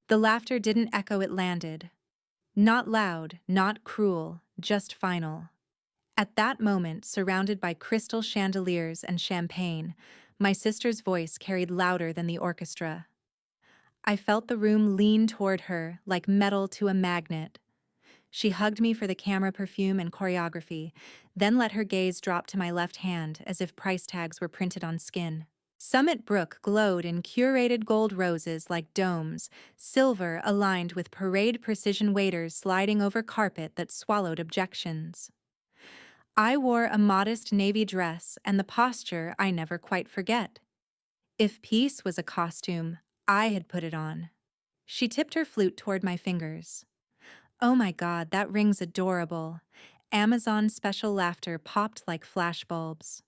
The laughter didn't echo, it landed. Not loud, not cruel, just final. At that moment, surrounded by crystal chandeliers and champagne, my sister's voice carried louder than the orchestra. I felt the room lean toward her like metal to a magnet. She hugged me for the camera perfume and choreography, then let her gaze drop to my left hand as if price tags were printed on skin. Summit Brook glowed in curated gold roses like domes, silver aligned with parade precision waiters sliding over carpet that swallowed objections. I wore a modest navy dress and the posture I never quite forget. If peace was a costume, I had put it on. She tipped her flute toward my fingers. Oh my God, that ring's adorable. Amazon special laughter popped like flashbulbs.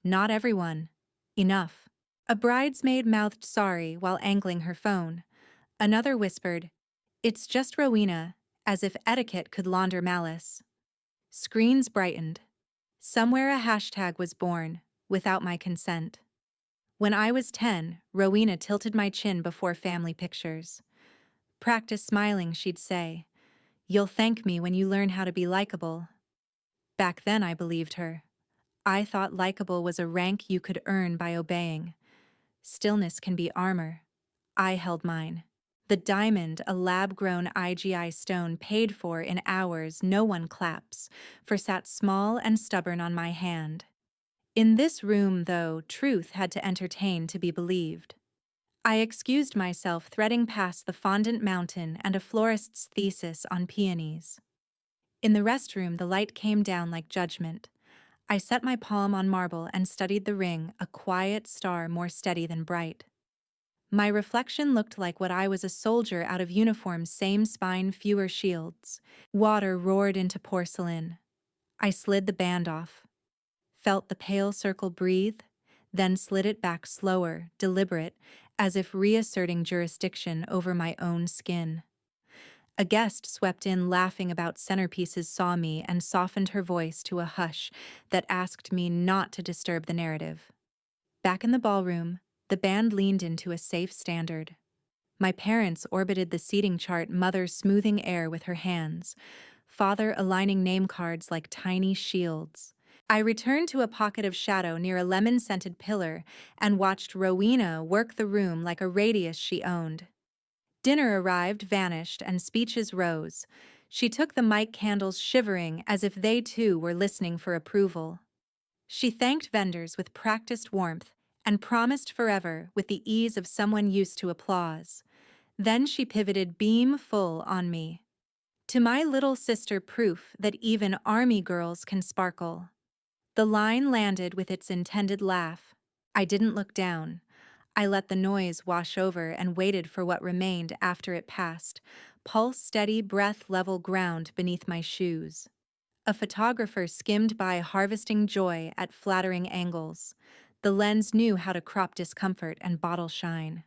Not everyone. Enough. A bridesmaid mouthed sorry while angling her phone. Another whispered, "It's just Rowena," as if etiquette could launder malice. Screens brightened. Somewhere a hashtag was born, without my consent. When I was 10, Rowena tilted my chin before family pictures. "Practice smiling," she'd say. "You'll thank me when you learn how to be likable." Back then I believed her. I thought likable was a rank you could earn by obeying. Stillness can be armor. I held mine. The diamond, a lab-grown IGI stone paid for in hours no one claps, for sat small and stubborn on my hand. In this room, though, truth had to entertain to be believed. I excused myself, threading past the fondant mountain and a florist's thesis on peonies. In the restroom, the light came down like judgment. I set my palm on marble and studied the ring, a quiet star more steady than bright. My reflection looked like what I was, a soldier out of uniform, same spine, fewer shields. Water roared into porcelain. I slid the band off. Felt the pale circle breathe, then slid it back slower, deliberate, as if reasserting jurisdiction over my own skin. A guest swept in laughing about centerpieces, saw me, and softened her voice to a hush that asked me not to disturb the narrative. Back in the ballroom, the band leaned into a safe standard. My parents orbited the seating chart, mother smoothing air with her hands, father aligning name cards like tiny shields. I returned to a pocket of shadow near a lemon-scented pillar and watched Rowena work the room like a radius she owned. Dinner arrived, vanished, and speeches rose. She took the mic, candles shivering as if they too were listening for approval. She thanked vendors with practiced warmth and promised forever with the ease of someone used to applause. Then she pivoted beam full on me. "To my little sister, proof that even army girls can sparkle." The line landed with its intended laugh. I didn't look down. I let the noise wash over and waited for what remained after it passed, pulse steady, breath level ground beneath my shoes. A photographer skimmed by, harvesting joy at flattering angles. The lens knew how to crop discomfort and bottle shine.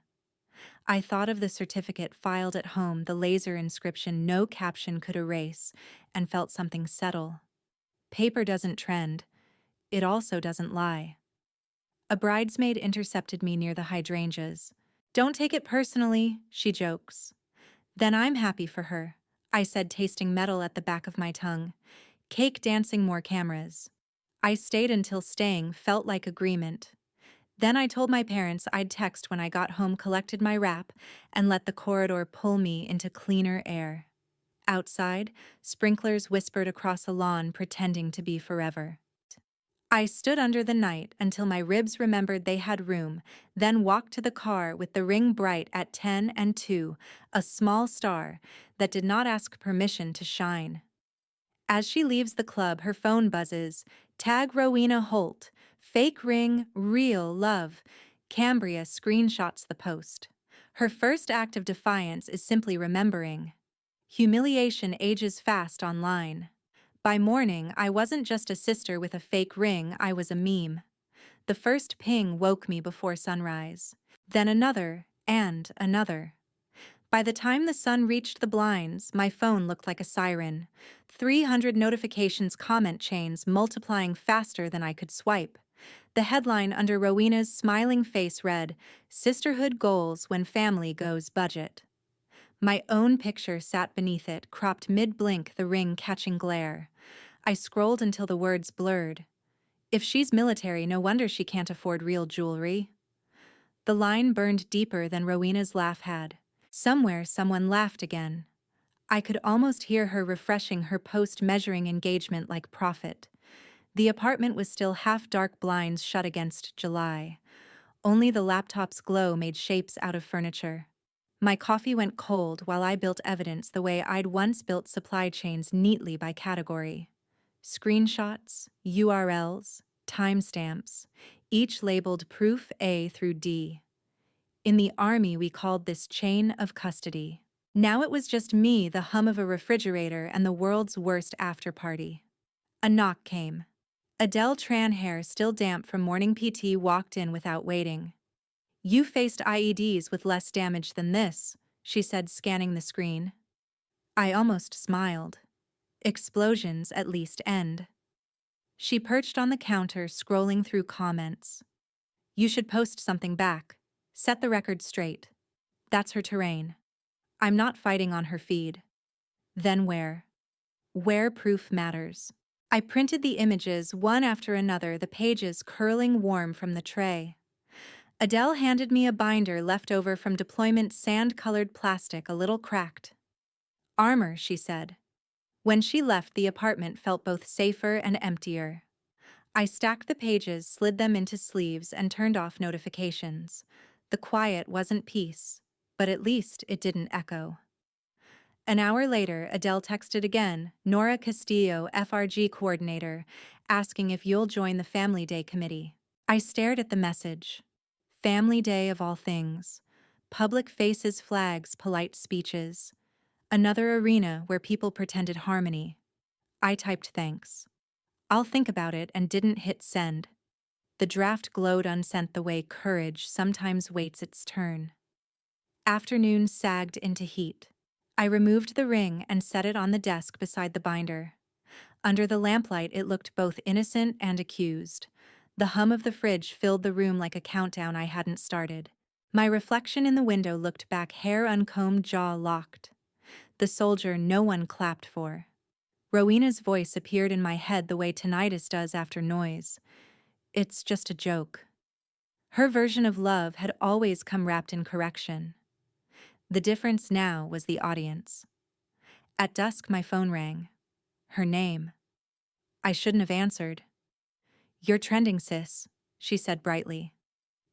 I thought of the certificate filed at home, the laser inscription no caption could erase, and felt something settle. Paper doesn't trend. It also doesn't lie. A bridesmaid intercepted me near the hydrangeas. "Don't take it personally," she jokes. "Then I'm happy for her," I said, tasting metal at the back of my tongue. Cake dancing, more cameras. I stayed until staying felt like agreement. Then I told my parents I'd text when I got home, collected my wrap, and let the corridor pull me into cleaner air. Outside, sprinklers whispered across a lawn, pretending to be forever. I stood under the night until my ribs remembered they had room, then walked to the car with the ring bright at 10 and 2, a small star that did not ask permission to shine. As she leaves the club, her phone buzzes. Tag Rowena Holt. Fake ring, real love. Cambria screenshots the post. Her first act of defiance is simply remembering. Humiliation ages fast online. By morning, I wasn't just a sister with a fake ring, I was a meme. The first ping woke me before sunrise. Then another, and another. By the time the sun reached the blinds, my phone looked like a siren. 300 notifications, comment chains multiplying faster than I could swipe. The headline under Rowena's smiling face read, "Sisterhood goals when family goes budget." My own picture sat beneath it, cropped mid-blink, the ring catching glare. I scrolled until the words blurred. If she's military, no wonder she can't afford real jewelry. The line burned deeper than Rowena's laugh had. Somewhere, someone laughed again. I could almost hear her refreshing her post, measuring engagement like prophet. The apartment was still half dark, blinds shut against July. Only the laptop's glow made shapes out of furniture. My coffee went cold while I built evidence the way I'd once built supply chains, neatly by category. Screenshots, URLs, timestamps, each labeled proof A through D. In the army, we called this chain of custody. Now it was just me, the hum of a refrigerator, and the world's worst after-party. A knock came. Adele Tran, hair still damp from morning PT, walked in without waiting. "You faced IEDs with less damage than this," she said, scanning the screen. I almost smiled. Explosions at least end. She perched on the counter, scrolling through comments. "You should post something back. Set the record straight." That's her terrain. I'm not fighting on her feed. Then where? Where proof matters. I printed the images one after another, the pages curling warm from the tray. Adele handed me a binder left over from deployment, sand-colored plastic, a little cracked. "Armor," she said. When she left, the apartment felt both safer and emptier. I stacked the pages, slid them into sleeves, and turned off notifications. The quiet wasn't peace, but at least it didn't echo. An hour later, Adele texted again, "Nora Castillo, FRG coordinator, asking if you'll join the Family Day committee." I stared at the message. Family Day of all things. Public faces, flags, polite speeches. Another arena where people pretended harmony. I typed thanks. "I'll think about it," and didn't hit send. The draft glowed unsent, the way courage sometimes waits its turn. Afternoon sagged into heat. I removed the ring and set it on the desk beside the binder. Under the lamplight, it looked both innocent and accused. The hum of the fridge filled the room like a countdown I hadn't started. My reflection in the window looked back, hair uncombed, jaw locked. The soldier no one clapped for. Rowena's voice appeared in my head the way tinnitus does after noise. "It's just a joke." Her version of love had always come wrapped in correction. The difference now was the audience. At dusk, my phone rang. Her name. I shouldn't have answered. "You're trending, sis," she said brightly.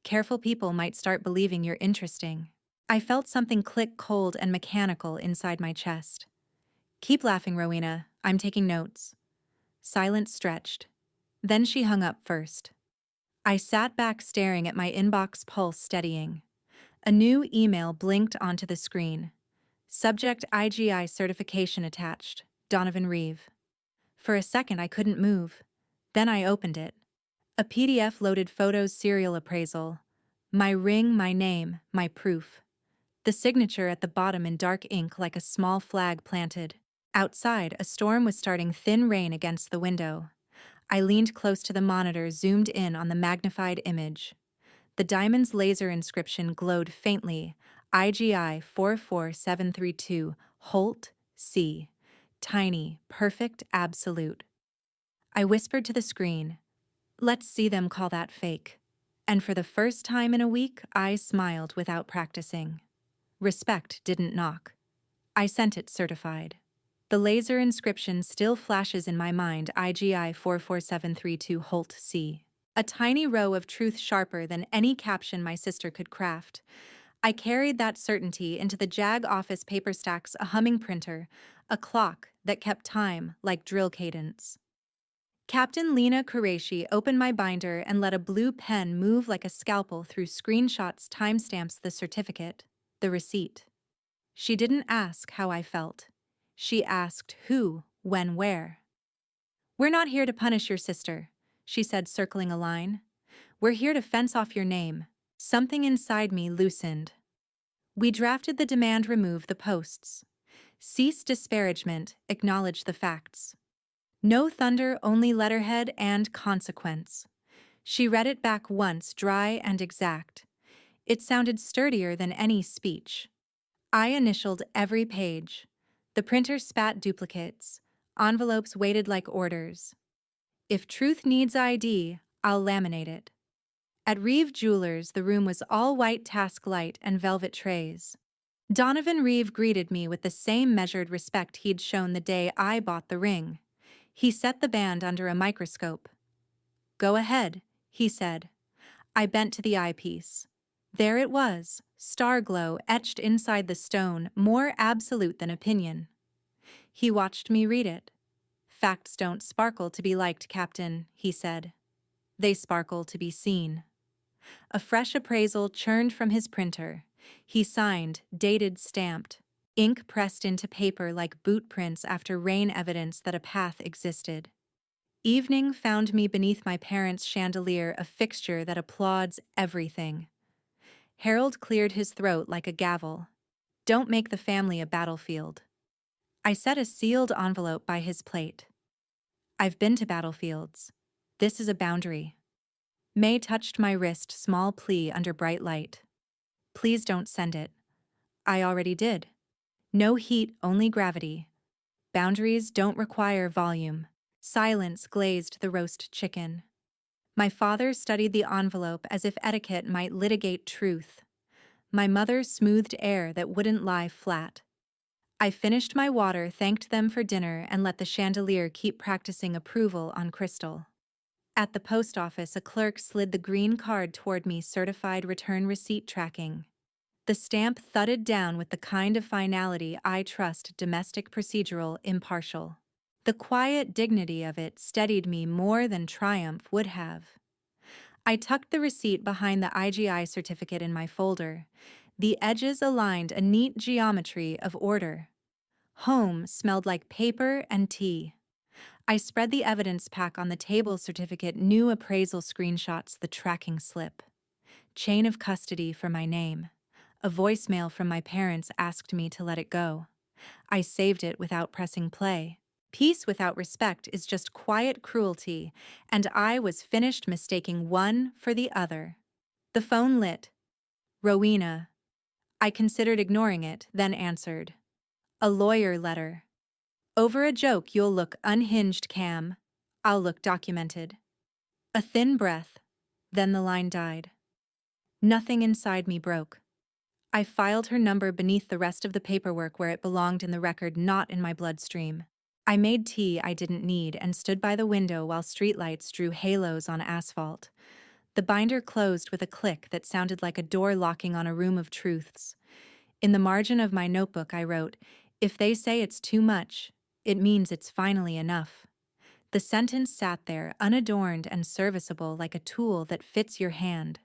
"Careful people might start believing you're interesting." I felt something click, cold and mechanical, inside my chest. "Keep laughing, Rowena. I'm taking notes." Silence stretched. Then she hung up first. I sat back, staring at my inbox, pulse steadying. A new email blinked onto the screen. Subject: IGI certification attached. Donovan Reeve. For a second I couldn't move. Then I opened it. A PDF loaded, photos, serial appraisal. My ring, my name, my proof. The signature at the bottom in dark ink like a small flag planted. Outside, a storm was starting, thin rain against the window. I leaned close to the monitor, zoomed in on the magnified image. The diamond's laser inscription glowed faintly. IGI 44732, Holt, C. Tiny, perfect, absolute. I whispered to the screen, "Let's see them call that fake." And for the first time in a week, I smiled without practicing. Respect didn't knock. I sent it certified. The laser inscription still flashes in my mind, IGI 44732, Holt, C. A tiny row of truth, sharper than any caption my sister could craft. I carried that certainty into the JAG office, paper stacks, a humming printer, a clock that kept time like drill cadence. Captain Lena Qureshi opened my binder and let a blue pen move like a scalpel through screenshots, timestamps, the certificate, the receipt. She didn't ask how I felt. She asked who, when, where. "We're not here to punish your sister," she said, circling a line. "We're here to fence off your name." Something inside me loosened. We drafted the demand: remove the posts. Cease disparagement, acknowledge the facts. No thunder, only letterhead and consequence. She read it back once, dry and exact. It sounded sturdier than any speech. I initialed every page. The printer spat duplicates. Envelopes weighted like orders. If truth needs ID, I'll laminate it. At Reeve Jewelers, the room was all white task light and velvet trays. Donovan Reeve greeted me with the same measured respect he'd shown the day I bought the ring. He set the band under a microscope. "Go ahead," he said. I bent to the eyepiece. There it was, star glow etched inside the stone, more absolute than opinion. He watched me read it. "Facts don't sparkle to be liked, Captain," he said. "They sparkle to be seen." A fresh appraisal churned from his printer. He signed, dated, stamped. Ink pressed into paper like boot prints after rain evidence that a path existed. Evening found me beneath my parents' chandelier, a fixture that applauds everything. Harold cleared his throat like a gavel. "Don't make the family a battlefield." I set a sealed envelope by his plate. "I've been to battlefields. This is a boundary." May touched my wrist, small plea under bright light. "Please don't send it." "I already did." "No heat, only gravity." Boundaries don't require volume. Silence glazed the roast chicken. My father studied the envelope as if etiquette might litigate truth. My mother smoothed air that wouldn't lie flat. I finished my water, thanked them for dinner, and let the chandelier keep practicing approval on crystal. At the post office, a clerk slid the green card toward me, certified return receipt tracking. The stamp thudded down with the kind of finality I trust, domestic, procedural, impartial. The quiet dignity of it steadied me more than triumph would have. I tucked the receipt behind the IGI certificate in my folder. The edges aligned a neat geometry of order. Home smelled like paper and tea. I spread the evidence pack on the table, certificate, new appraisal screenshots, the tracking slip. Chain of custody for my name. A voicemail from my parents asked me to let it go. I saved it without pressing play. Peace without respect is just quiet cruelty, and I was finished mistaking one for the other. The phone lit. "Rowena." I considered ignoring it, then answered. "A lawyer letter." "Over a joke you'll look unhinged, Cam. I'll look documented." A thin breath, then the line died. Nothing inside me broke. I filed her number beneath the rest of the paperwork where it belonged in the record, not in my bloodstream. I made tea I didn't need and stood by the window while streetlights drew halos on asphalt. The binder closed with a click that sounded like a door locking on a room of truths. In the margin of my notebook I wrote, "If they say it's too much, it means it's finally enough." The sentence sat there, unadorned and serviceable, like a tool that fits your hand.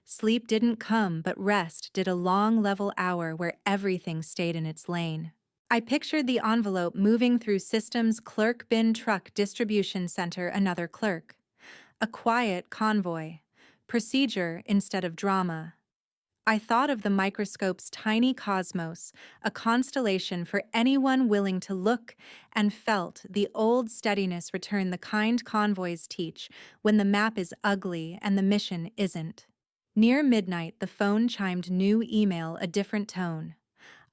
Sleep didn't come, but rest did, a long, level hour where everything stayed in its lane. I pictured the envelope moving through systems, clerk, bin, truck, distribution center, another clerk. A quiet convoy. Procedure instead of drama. I thought of the microscope's tiny cosmos, a constellation for anyone willing to look, and felt the old steadiness return, the kind convoys teach when the map is ugly and the mission isn't. Near midnight, the phone chimed, new email, a different tone.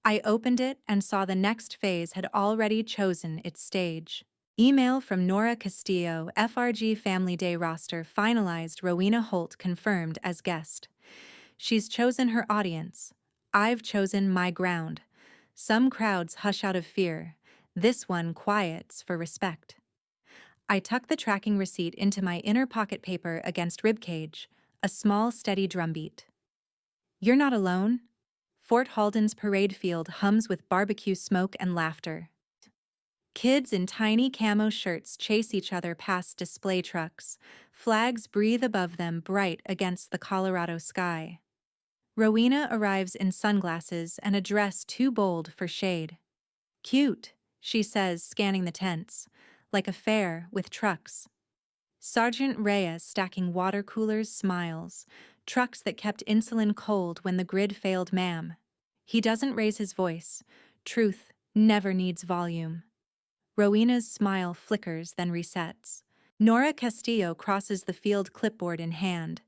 I opened it and saw the next phase had already chosen its stage. Email from Nora Castillo, FRG Family Day roster finalized, Rowena Holt confirmed as guest. She's chosen her audience. I've chosen my ground. Some crowds hush out of fear. This one quiets for respect. I tuck the tracking receipt into my inner pocket paper against ribcage, a small steady drumbeat. "You're not alone." Fort Halden's parade field hums with barbecue smoke and laughter. Kids in tiny camo shirts chase each other past display trucks. Flags breathe above them, bright against the Colorado sky. Rowena arrives in sunglasses and a dress too bold for shade. "Cute," she says, scanning the tents, "like a fair with trucks." Sergeant Reyes, stacking water coolers, smiles. "Trucks that kept insulin cold when the grid failed, ma'am." He doesn't raise his voice. Truth never needs volume. Rowena's smile flickers, then resets. Nora Castillo crosses the field, clipboard in hand.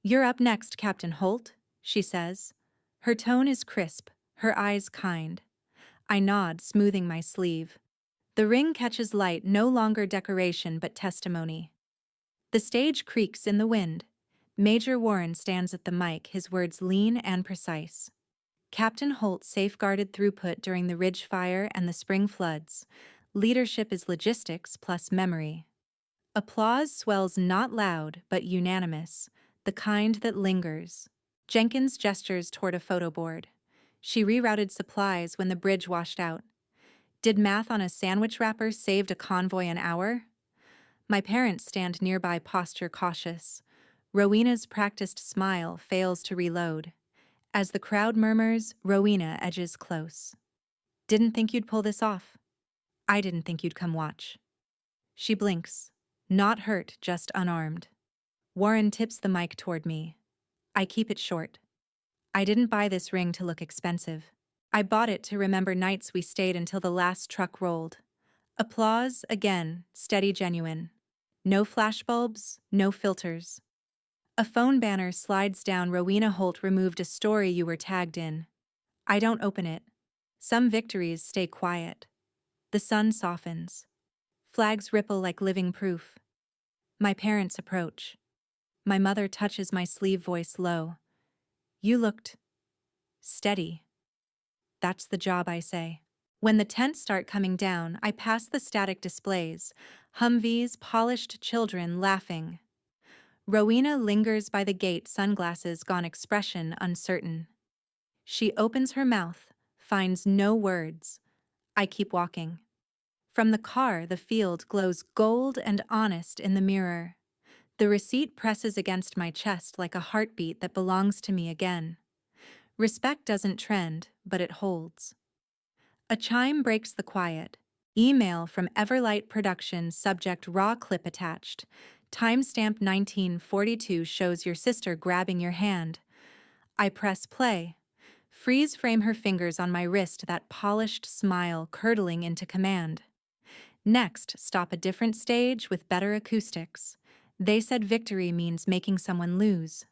"You're up next, Captain Holt," she says. Her tone is crisp, her eyes kind. I nod, smoothing my sleeve. The ring catches light, no longer decoration but testimony. The stage creaks in the wind. Major Warren stands at the mic, his words lean and precise. Captain Holt safeguarded throughput during the Ridge Fire and the spring floods. Leadership is logistics plus memory. Applause swells not loud but unanimous, the kind that lingers. Jenkins gestures toward a photo board. She rerouted supplies when the bridge washed out. Did math on a sandwich wrapper saved a convoy an hour? My parents stand nearby, posture cautious. Rowena's practiced smile fails to reload. As the crowd murmurs, Rowena edges close. Didn't think you'd pull this off. I didn't think you'd come watch. She blinks. Not hurt, just unarmed. Warren tips the mic toward me. I keep it short. I didn't buy this ring to look expensive. I bought it to remember nights we stayed until the last truck rolled. Applause, again, steady, genuine. No flashbulbs, no filters. A phone banner slides down. Rowena Holt removed a story you were tagged in. I don't open it. Some victories stay quiet. The sun softens. Flags ripple like living proof. My parents approach. My mother touches my sleeve, voice low. You looked steady. That's the job, I say. When the tents start coming down, I pass the static displays. Humvees, polished children laughing. Rowena lingers by the gate, sunglasses gone, expression uncertain. She opens her mouth, finds no words. I keep walking. From the car, the field glows gold and honest in the mirror. The receipt presses against my chest like a heartbeat that belongs to me again. Respect doesn't trend, but it holds. A chime breaks the quiet. Email from Everlight Productions, subject raw clip attached. Timestamp 1942 shows your sister grabbing your hand. I press play. Freeze frame her fingers on my wrist, that polished smile curdling into command. Next, stop a different stage with better acoustics. They said victory means making someone lose.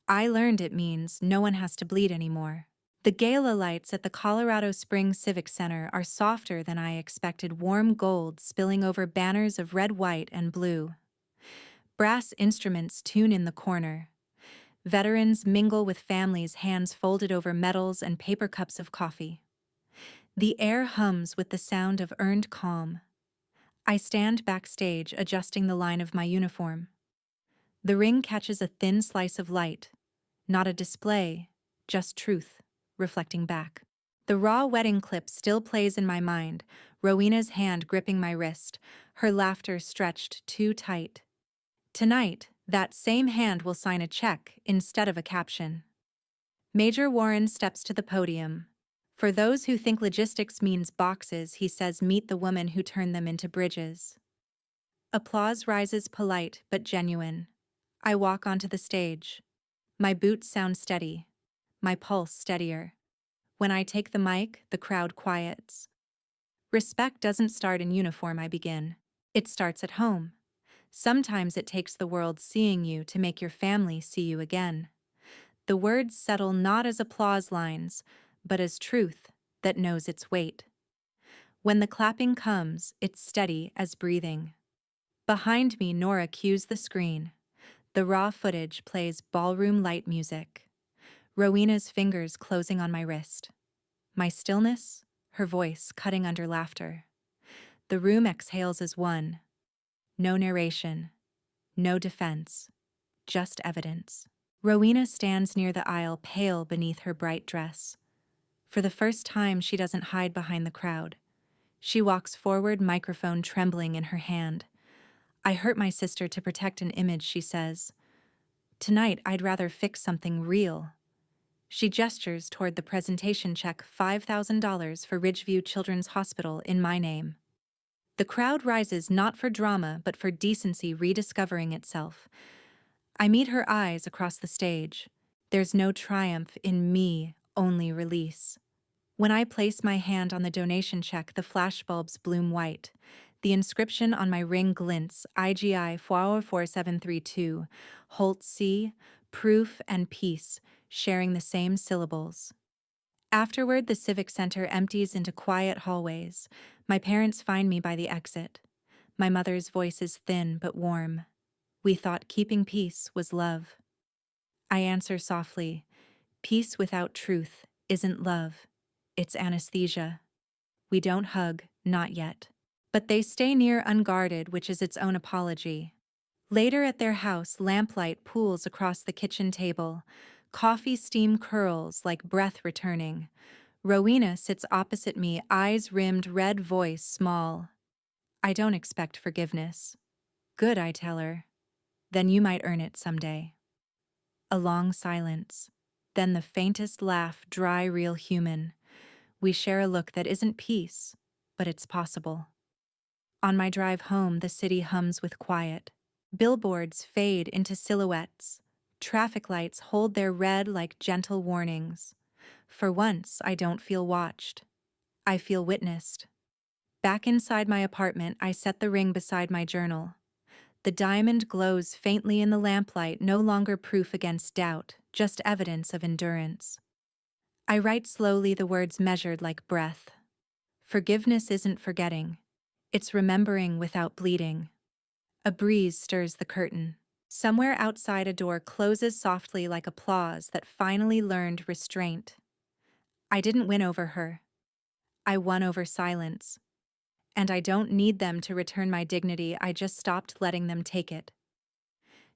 I learned it means no one has to bleed anymore. The gala lights at the Colorado Springs Civic Center are softer than I expected, warm gold spilling over banners of red, white, and blue. Brass instruments tune in the corner. Veterans mingle with families, hands folded over medals and paper cups of coffee. The air hums with the sound of earned calm. I stand backstage, adjusting the line of my uniform. The ring catches a thin slice of light. Not a display, just truth, reflecting back. The raw wedding clip still plays in my mind, Rowena's hand gripping my wrist, her laughter stretched too tight. Tonight, that same hand will sign a check instead of a caption. Major Warren steps to the podium. For those who think logistics means boxes, he says, meet the woman who turned them into bridges. Applause rises, polite but genuine. I walk onto the stage. My boots sound steady, my pulse steadier. When I take the mic, the crowd quiets. Respect doesn't start in uniform, I begin. It starts at home. Sometimes it takes the world seeing you to make your family see you again. The words settle not as applause lines, but as truth that knows its weight. When the clapping comes, it's steady as breathing. Behind me, Nora cues the screen. The raw footage plays ballroom light music. Rowena's fingers closing on my wrist. My stillness, her voice cutting under laughter. The room exhales as one. No narration, no defense, just evidence. Rowena stands near the aisle, pale beneath her bright dress. For the first time, she doesn't hide behind the crowd. She walks forward, microphone trembling in her hand. I hurt my sister to protect an image, she says. Tonight, I'd rather fix something real. She gestures toward the presentation check, $5,000 for Ridgeview Children's Hospital in my name. The crowd rises, not for drama, but for decency rediscovering itself. I meet her eyes across the stage. There's no triumph in me, only release. When I place my hand on the donation check, the flashbulbs bloom white. The inscription on my ring glints, IGI 44732, Holt C, proof and peace, sharing the same syllables. Afterward, the civic center empties into quiet hallways. My parents find me by the exit. My mother's voice is thin but warm. We thought keeping peace was love. I answer softly, peace without truth isn't love. It's anesthesia. We don't hug, not yet. But they stay near unguarded, which is its own apology. Later at their house, lamplight pools across the kitchen table. Coffee steam curls like breath returning. Rowena sits opposite me, eyes rimmed, red voice small. I don't expect forgiveness. Good, I tell her. Then you might earn it someday. A long silence. Then the faintest laugh, dry, real human. We share a look that isn't peace, but it's possible. On my drive home, the city hums with quiet. Billboards fade into silhouettes. Traffic lights hold their red like gentle warnings. For once, I don't feel watched. I feel witnessed. Back inside my apartment, I set the ring beside my journal. The diamond glows faintly in the lamplight, no longer proof against doubt, just evidence of endurance. I write slowly, the words measured like breath. Forgiveness isn't forgetting. It's remembering without bleeding. A breeze stirs the curtain. Somewhere outside, a door closes softly like applause that finally learned restraint. I didn't win over her. I won over silence. And I don't need them to return my dignity, I just stopped letting them take it.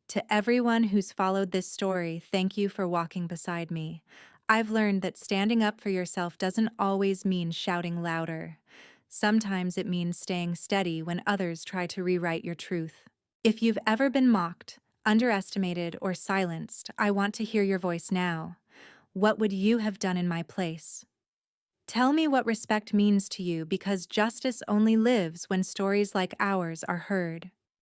To everyone who's followed this story, thank you for walking beside me. I've learned that standing up for yourself doesn't always mean shouting louder. Sometimes it means staying steady when others try to rewrite your truth. If you've ever been mocked, underestimated, or silenced, I want to hear your voice now. What would you have done in my place? Tell me what respect means to you, because justice only lives when stories like ours are heard.